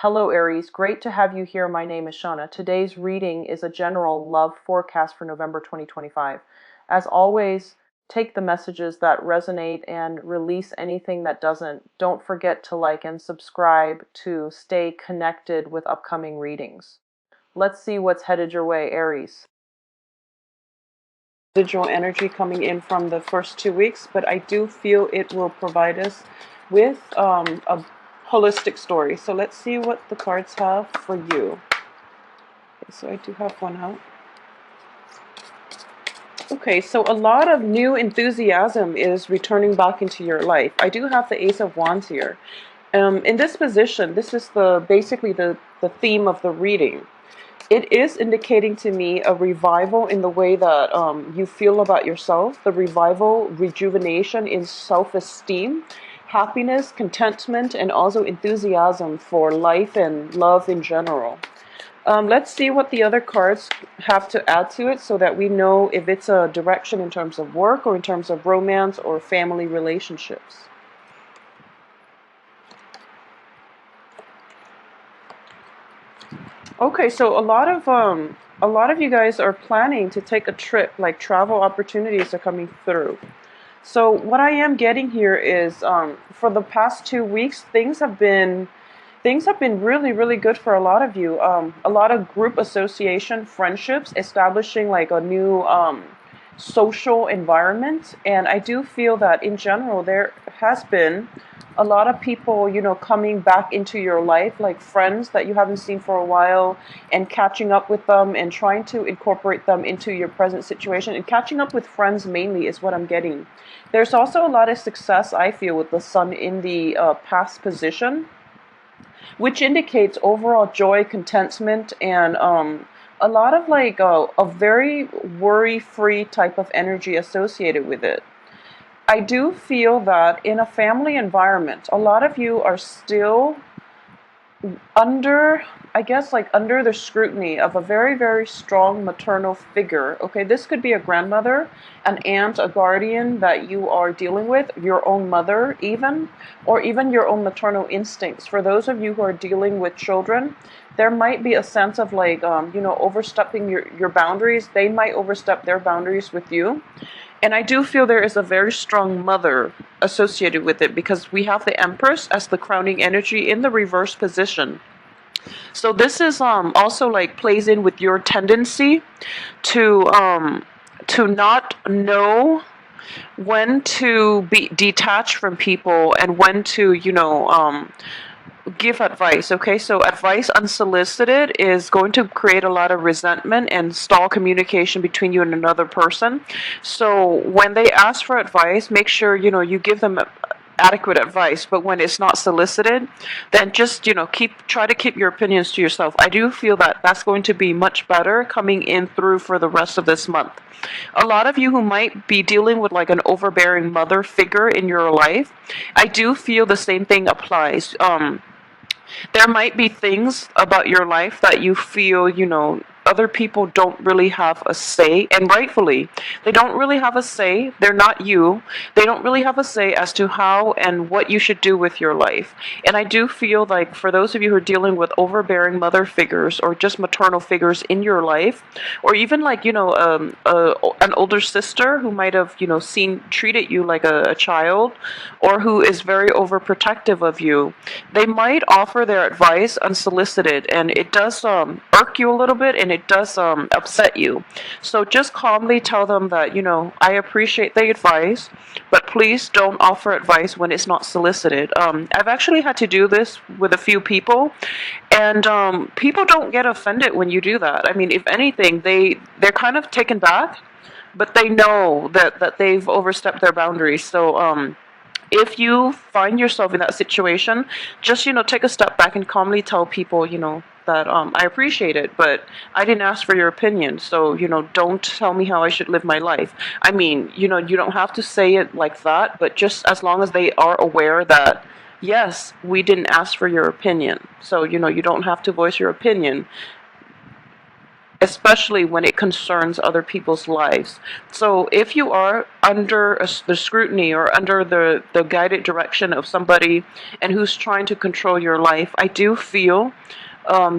Hello Aries, great to have you here. My name is Shauna. Today's reading is a general love forecast for November 2025. As always, take the messages that resonate and release anything that doesn't. Don't forget to like and subscribe to stay connected with upcoming readings. Let's see what's headed your way, Aries. Residual energy coming in from the first 2 weeks, but I do feel it will provide us with a holistic story. So let's see what the cards have for you. Okay, so I do have one out. Okay, so a lot of new enthusiasm is returning back into your life. I do have the Ace of Wands here. In this position, this is basically the theme of the reading. It is indicating to me a revival in the way that you feel about yourself, the revival, rejuvenation in self-esteem, happiness, contentment, and also enthusiasm for life and love in general. Let's see what the other cards have to add to it so that we know if it's a direction in terms of work or in terms of romance or family relationships. Okay, so a lot of you guys are planning to take a trip, like travel opportunities are coming through. So what I am getting here is for the past 2 weeks, things have been really, really good for a lot of you. A lot of group association friendships, establishing like a new social environment. And I do feel that in general, there has been a lot of people, coming back into your life, like friends that you haven't seen for a while, and catching up with them and trying to incorporate them into your present situation. And catching up with friends mainly is what I'm getting. There's also a lot of success, I feel, with the sun in the past position, which indicates overall joy, contentment, and a lot of like a very worry-free type of energy associated with it. I do feel that in a family environment, a lot of you are still under, I guess, like under the scrutiny of a very, very strong maternal figure. Okay, this could be a grandmother, an aunt, a guardian that you are dealing with, your own mother even, or even your own maternal instincts. For those of you who are dealing with children, there might be a sense of like, overstepping your boundaries. They might overstep their boundaries with you. And I do feel there is a very strong mother associated with it because we have the Empress as the crowning energy in the reverse position. So this is also like plays in with your tendency to not know when to be detached from people and when to give advice. Okay, so advice unsolicited is going to create a lot of resentment and stall communication between you and another person. So when they ask for advice, make sure you give them adequate advice. But when it's not solicited, then just try to keep your opinions to yourself. I do feel that that's going to be much better coming in through for the rest of this month. A lot of you who might be dealing with like an overbearing mother figure in your life, I do feel the same thing applies. There might be things about your life that you feel, other people don't really have a say, and rightfully, they don't really have a say. They're not you. They don't really have a say as to how and what you should do with your life. And I do feel like for those of you who are dealing with overbearing mother figures or just maternal figures in your life, or even like, an older sister who might have, treated you like a child, or who is very overprotective of you, they might offer their advice unsolicited, and it does irk you a little bit, and it does upset you. So just calmly tell them that, I appreciate the advice, but please don't offer advice when it's not solicited. I've actually had to do this with a few people, and people don't get offended when you do that. I mean, if anything, they're kind of taken back, but they know that they've overstepped their boundaries. So if you find yourself in that situation, just take a step back and calmly tell people that I appreciate it, but I didn't ask for your opinion, so don't tell me how I should live my life. I mean, you don't have to say it like that, but just as long as they are aware that yes, we didn't ask for your opinion, so you don't have to voice your opinion. especially when it concerns other people's lives. So if you are under the scrutiny or under the guided direction of somebody and who's trying to control your life, I do feel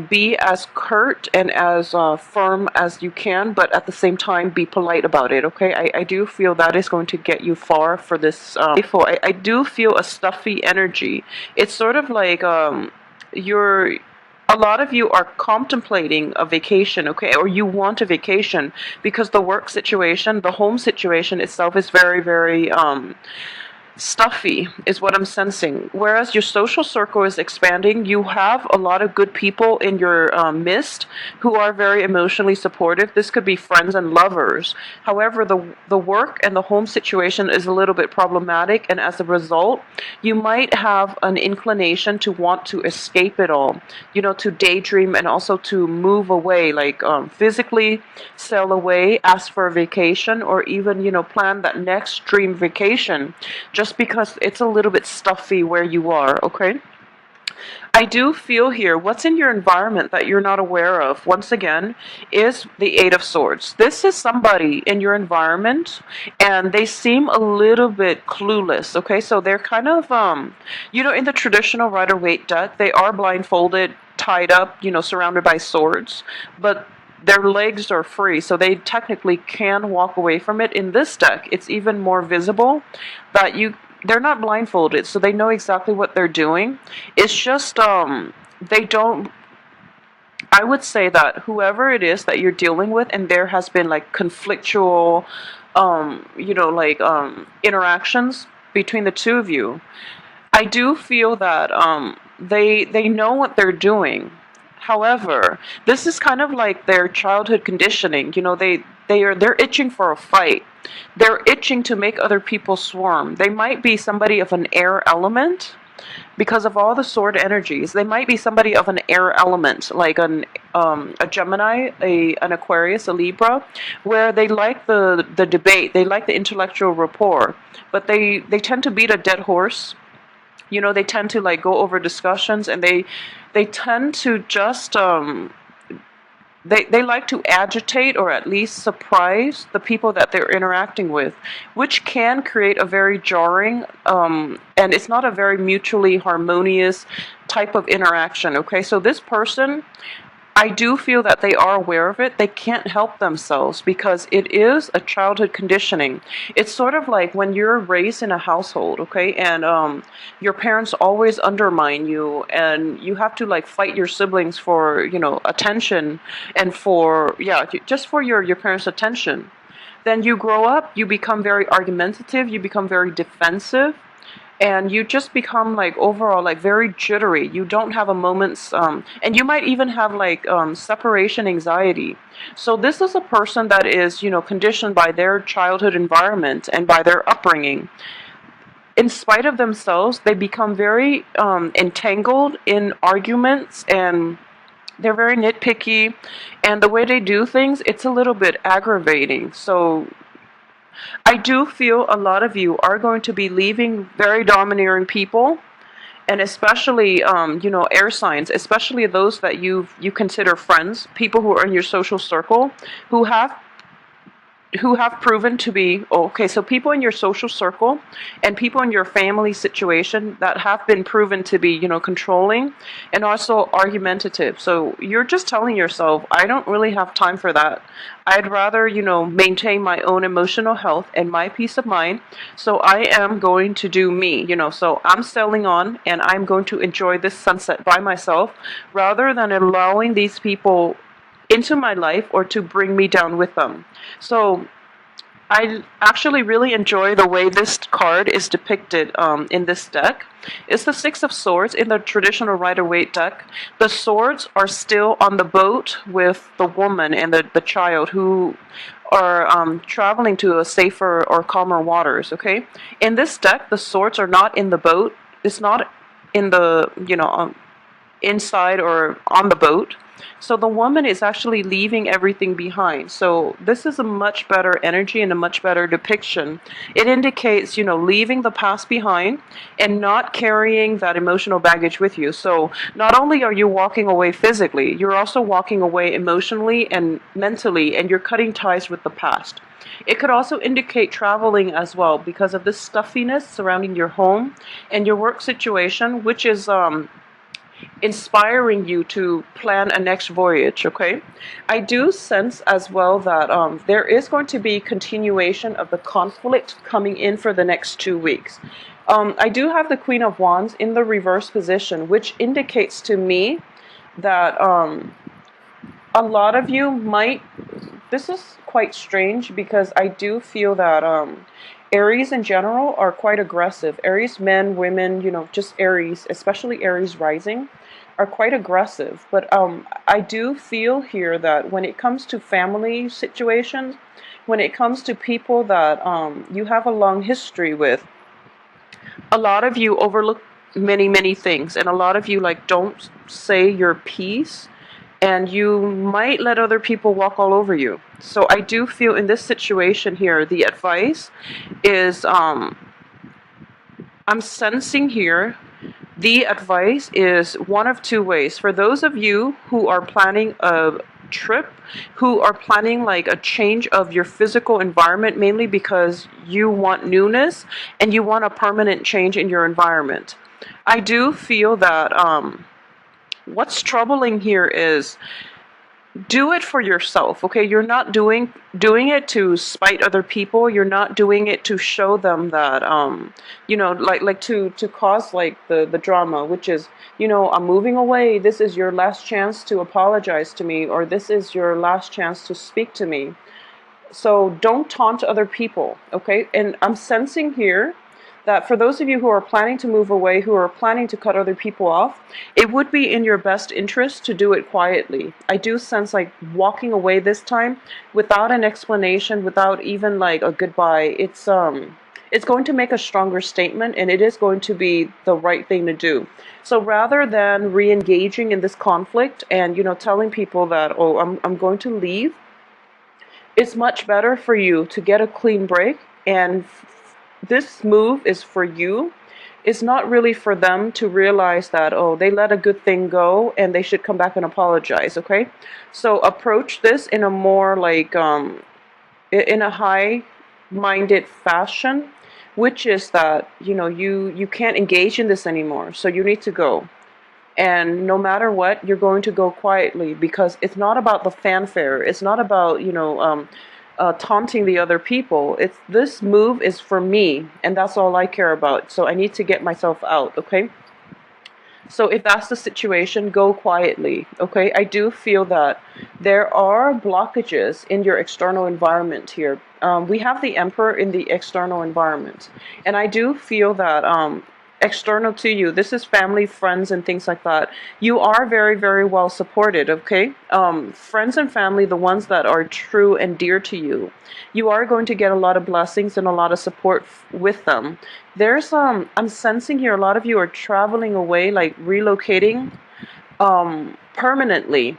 be as curt and as firm as you can, but at the same time, be polite about it, okay? I do feel that is going to get you far for this. I do feel a stuffy energy. It's sort of like you're. A lot of you are contemplating a vacation, okay, or you want a vacation because the work situation, the home situation itself is very, very stuffy is what I'm sensing. Whereas your social circle is expanding, you have a lot of good people in your midst who are very emotionally supportive. This could be friends and lovers. However, the work and the home situation is a little bit problematic, and as a result, you might have an inclination to want to escape it all, you know, to daydream and also to move away, like physically sail away, ask for a vacation, or even, you know, plan that next dream vacation just because it's a little bit stuffy where you are, okay? I do feel here, what's in your environment that you're not aware of, once again, is the Eight of Swords. This is somebody in your environment, and they seem a little bit clueless, okay? So they're kind of, you know, in the traditional Rider-Waite deck, they are blindfolded, tied up, you know, surrounded by swords, but their legs are free, so they technically can walk away from it. In this deck, it's even more visible that they're not blindfolded, so they know exactly what they're doing. It's just they don't. I would say that whoever it is that you're dealing with, and there has been like conflictual, you know, like interactions between the two of you. I do feel that they know what they're doing. However, this is kind of like their childhood conditioning. You know, they're itching for a fight. They're itching to make other people swarm. They might be somebody of an air element because of all the sword energies. They might be somebody of an air element, like a Gemini, an Aquarius, a Libra, where they like the debate. They like the intellectual rapport, but they tend to beat a dead horse. You know, they tend to like go over discussions, and they tend to just they like to agitate or at least surprise the people that they're interacting with, which can create a very jarring and it's not a very mutually harmonious type of interaction, okay? So this person, I do feel that they are aware of it. They can't help themselves because it is a childhood conditioning. It's sort of like when you're raised in a household, okay, and your parents always undermine you, and you have to like fight your siblings for, you know, attention and for, yeah, just for your parents' attention. Then you grow up, you become very argumentative, you become very defensive, and you just become like overall like very jittery. You don't have a moment's and you might even have like separation anxiety. So this is a person that is, you know, conditioned by their childhood environment and by their upbringing. In spite of themselves, they become very entangled in arguments, and they're very nitpicky, and the way they do things, it's a little bit aggravating. So I do feel a lot of you are going to be leaving very domineering people, and especially, you know, air signs, especially those that you consider friends, people who are in your social circle, who have proven to be, okay, so people in your social circle and people in your family situation that have been proven to be, you know, controlling and also argumentative. So you're just telling yourself, I don't really have time for that. I'd rather, you know, maintain my own emotional health and my peace of mind. So I am going to do me, you know, so I'm sailing on and I'm going to enjoy this sunset by myself rather than allowing these people into my life or to bring me down with them. So I actually really enjoy the way this card is depicted in this deck. It's the Six of Swords in the traditional Rider-Waite deck. The swords are still on the boat with the woman and the child who are traveling to a safer or calmer waters, okay? In this deck, the swords are not in the boat. It's not in the, you know, inside or on the boat. So the woman is actually leaving everything behind. So this is a much better energy and a much better depiction. It indicates, leaving the past behind and not carrying that emotional baggage with you. So not only are you walking away physically, you're also walking away emotionally and mentally, and you're cutting ties with the past. It could also indicate traveling as well because of this stuffiness surrounding your home and your work situation, which is inspiring you to plan a next voyage. Okay, I do sense as well that there is going to be continuation of the conflict coming in for the next 2 weeks. I do have the Queen of Wands in the reverse position, which indicates to me that a lot of you might, this is quite strange because I do feel that Aries in general are quite aggressive. Aries men, women, just Aries, especially Aries rising, are quite aggressive. But I do feel here that when it comes to family situations, when it comes to people that you have a long history with, a lot of you overlook many, many things, and a lot of you like don't say your piece, and you might let other people walk all over you. So I do feel in this situation here, the advice is I'm sensing here the advice is one of two ways. For those of you who are planning a trip, who are planning like a change of your physical environment, mainly because you want newness and you want a permanent change in your environment, I do feel that what's troubling here is do it for yourself. Okay, you're not doing it to spite other people. You're not doing it to show them that like to cause like the drama, which is, I'm moving away, this is your last chance to apologize to me, or this is your last chance to speak to me. So don't taunt other people. Okay, and I'm sensing here that for those of you who are planning to move away, who are planning to cut other people off, it would be in your best interest to do it quietly. I do sense like walking away this time without an explanation, without even like a goodbye. It's going to make a stronger statement, and it is going to be the right thing to do. So rather than re-engaging in this conflict and telling people that, oh, I'm going to leave, it's much better for you to get a clean break, and this move is for you. It's not really for them to realize that, oh, they let a good thing go and they should come back and apologize. Okay, so approach this in a more like in a high minded fashion, which is that you can't engage in this anymore, so you need to go. And no matter what, you're going to go quietly, because it's not about the fanfare. It's not about taunting the other people. It's, this move is for me, and that's all I care about. So I need to get myself out. Okay. So if that's the situation, go quietly. Okay. I do feel that there are blockages in your external environment here. We have the Emperor in the external environment, and I do feel that external to you, this is family, friends, and things like that, you are very, very well supported. Okay, friends and family, the ones that are true and dear to you, you are going to get a lot of blessings and a lot of support with them. There's I'm sensing here a lot of you are traveling away, like relocating permanently,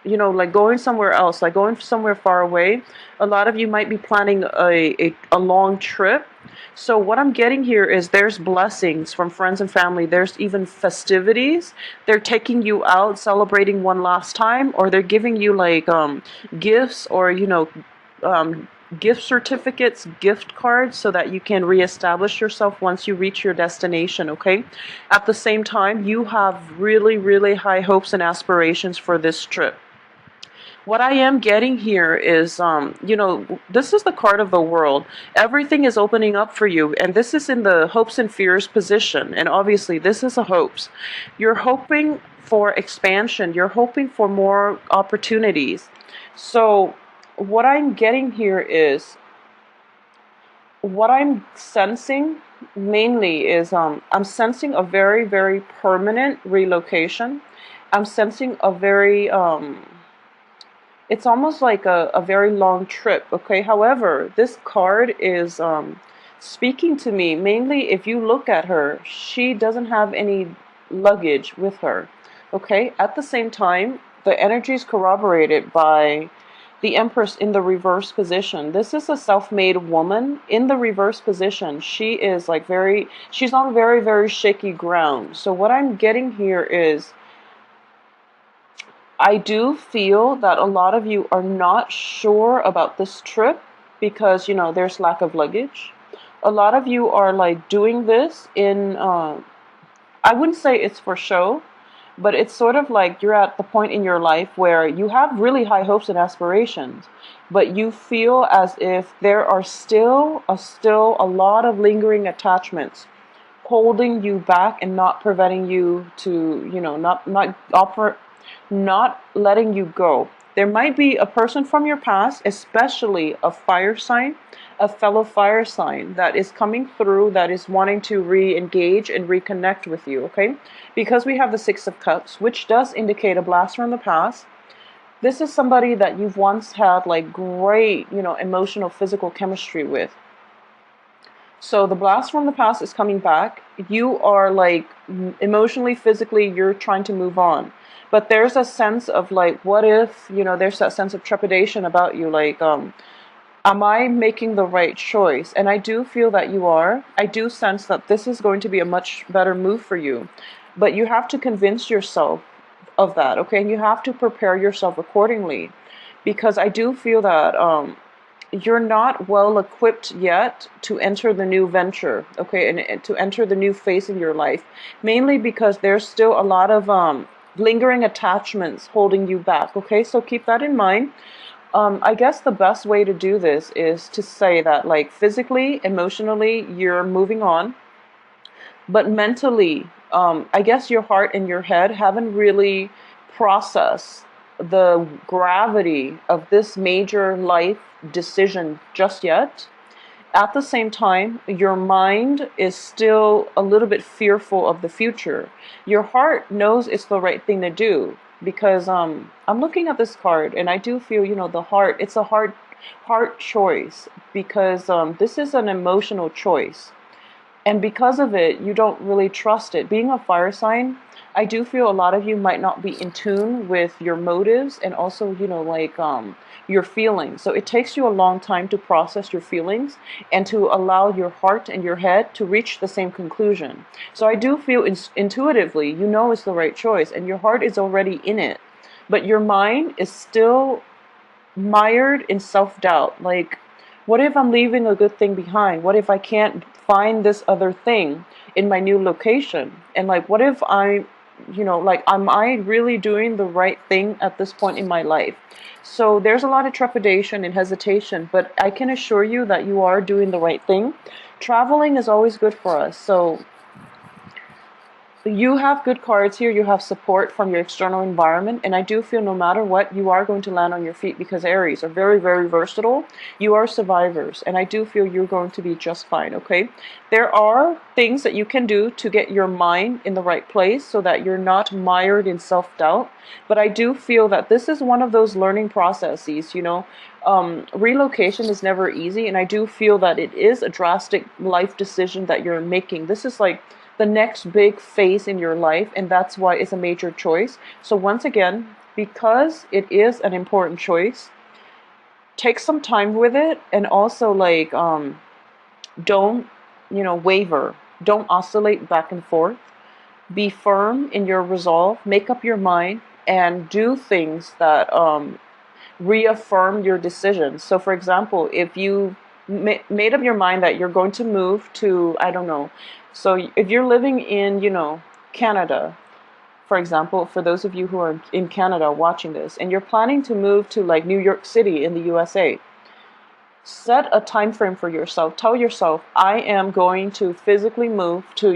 like going somewhere else, like going somewhere far away. A lot of you might be planning a long trip. So what I'm getting here is there's blessings from friends and family. There's even festivities. They're taking you out, celebrating one last time, or they're giving you like gifts, or gift certificates, gift cards, so that you can reestablish yourself once you reach your destination. Okay, at the same time, you have really, really high hopes and aspirations for this trip. What I am getting here is, this is the card of the world. Everything is opening up for you, and this is in the hopes and fears position. And obviously, this is a hopes. You're hoping for expansion. You're hoping for more opportunities. So what I'm getting here is, what I'm sensing mainly is, I'm sensing a very, very permanent relocation. I'm sensing a very it's almost like a very long trip. Okay, however, this card is speaking to me mainly. If you look at her, she doesn't have any luggage with her. Okay, at the same time, the energy is corroborated by the Empress in the reverse position. This is a self-made woman in the reverse position. She is like she's on very, very shaky ground. So what I'm getting here is I do feel that a lot of you are not sure about this trip because, there's lack of luggage. A lot of you are like doing this in, I wouldn't say it's for show, but it's sort of like you're at the point in your life where you have really high hopes and aspirations, but you feel as if there are still a lot of lingering attachments holding you back and not preventing you to, not letting you go. There might be a person from your past, especially a fire sign, a fellow fire sign that is coming through, that is wanting to re-engage and reconnect with you, okay? Because we have the Six of Cups, which does indicate a blast from the past. This is somebody that you've once had like great, emotional, physical chemistry with. So the blast from the past is coming back. You are like emotionally, physically, you're trying to move on. But there's a sense of like, what if, there's that sense of trepidation about you, like, am I making the right choice? And I do feel that you are. I do sense that this is going to be a much better move for you. But you have to convince yourself of that, okay? And you have to prepare yourself accordingly. Because I do feel that you're not well equipped yet to enter the new venture, okay, and to enter the new phase in your life, mainly because there's still a lot of lingering attachments holding you back, okay? So keep that in mind. I guess the best way to do this is to say that, like, physically, emotionally, you're moving on, but mentally, I guess your heart and your head haven't really processed the gravity of this major life decision just yet. At the same time, your mind is still a little bit fearful of the future. Your heart knows it's the right thing to do because I'm looking at this card and I do feel, the heart, it's a heart choice because this is an emotional choice. And because of it, you don't really trust it. Being a fire sign, I do feel a lot of you might not be in tune with your motives and also, your feelings. So it takes you a long time to process your feelings and to allow your heart and your head to reach the same conclusion. So I do feel intuitively, it's the right choice and your heart is already in it. But your mind is still mired in self-doubt. Like, what if I'm leaving a good thing behind? What if I can't find this other thing in my new location? And like, what if am I really doing the right thing at this point in my life? So there's a lot of trepidation and hesitation, but I can assure you that you are doing the right thing. Traveling is always good for us. So you have good cards here. You have support from your external environment. And I do feel no matter what, you are going to land on your feet because Aries are very, very versatile. You are survivors. And I do feel you're going to be just fine, okay? There are things that you can do to get your mind in the right place so that you're not mired in self-doubt. But I do feel that this is one of those learning processes, relocation is never easy. And I do feel that it is a drastic life decision that you're making. This is like the next big phase in your life, and that's why it's a major choice. So once again, because it is an important choice, take some time with it, and also like don't waver, don't oscillate back and forth. Be firm in your resolve, make up your mind, and do things that reaffirm your decisions. So for example, if you made up your mind that you're going to move to, I don't know, so if you're living in, Canada, for example, for those of you who are in Canada watching this, and you're planning to move to like New York City in the USA, set a time frame for yourself. Tell yourself, I am going to physically move to,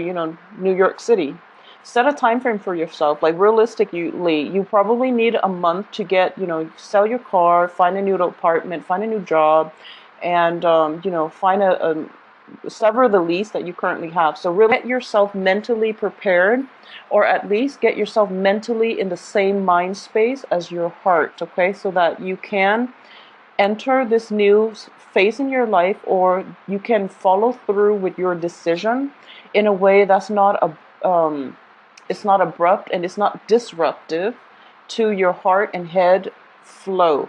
New York City. Set a time frame for yourself. Like realistically, you probably need a month to get, sell your car, find a new apartment, find a new job, and, find sever the lease that you currently have. So really get yourself mentally prepared, or at least get yourself mentally in the same mind space as your heart, okay? So that you can enter this new phase in your life, or you can follow through with your decision in a way that's not it's not abrupt, and it's not disruptive to your heart and head flow.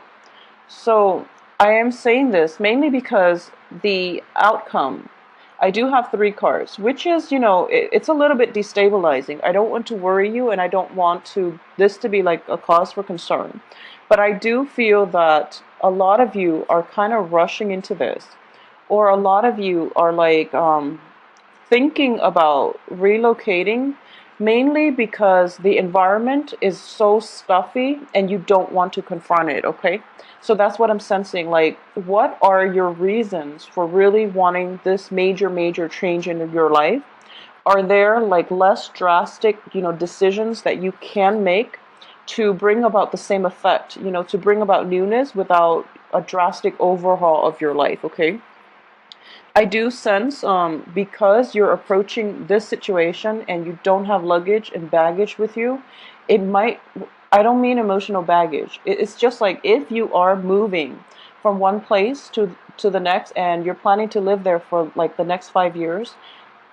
So I am saying this mainly because the outcome, I do have three cards, which is, it's a little bit destabilizing. I don't want to worry you, and I don't want this to be like a cause for concern. But I do feel that a lot of you are kind of rushing into this, or a lot of you are like thinking about relocating, mainly because the environment is so stuffy and you don't want to confront it, okay? So that's what I'm sensing. Like, what are your reasons for really wanting this major, major change in your life? Are there like less drastic, decisions that you can make to bring about the same effect, to bring about newness without a drastic overhaul of your life, okay? I do sense, because you're approaching this situation and you don't have luggage and baggage with you, it might, I don't mean emotional baggage. It's just like if you are moving from one place to the next and you're planning to live there for like the next 5 years,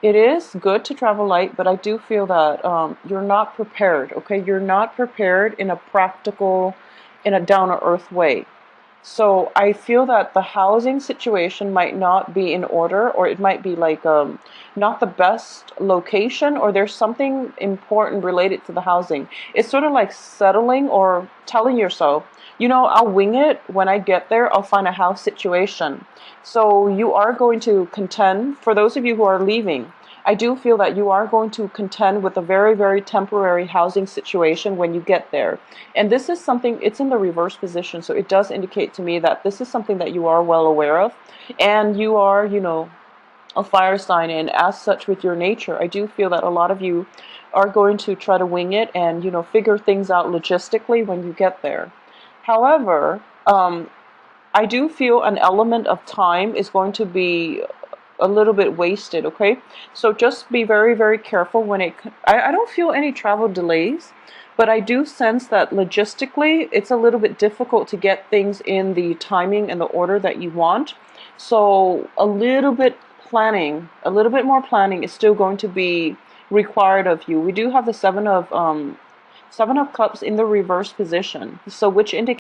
it is good to travel light, but I do feel that you're not prepared, okay? You're not prepared in a practical, in a down to earth way. So I feel that the housing situation might not be in order, or it might be like not the best location, or there's something important related to the housing. It's sort of like settling or telling yourself, I'll wing it. When I get there, I'll find a house situation. So you are going to contend, for those of you who are leaving, I do feel that you are going to contend with a very, very temporary housing situation when you get there. And this is something, it's in the reverse position, so it does indicate to me that this is something that you are well aware of. And you are, a fire sign, and as such with your nature, I do feel that a lot of you are going to try to wing it and, figure things out logistically when you get there. However, I do feel an element of time is going to be a little bit wasted, okay? So just be very, very careful when I don't feel any travel delays, but I do sense that logistically it's a little bit difficult to get things in the timing and the order that you want. So a little bit more planning is still going to be required of you. We do have the Seven of Cups in the reverse position, so which indicates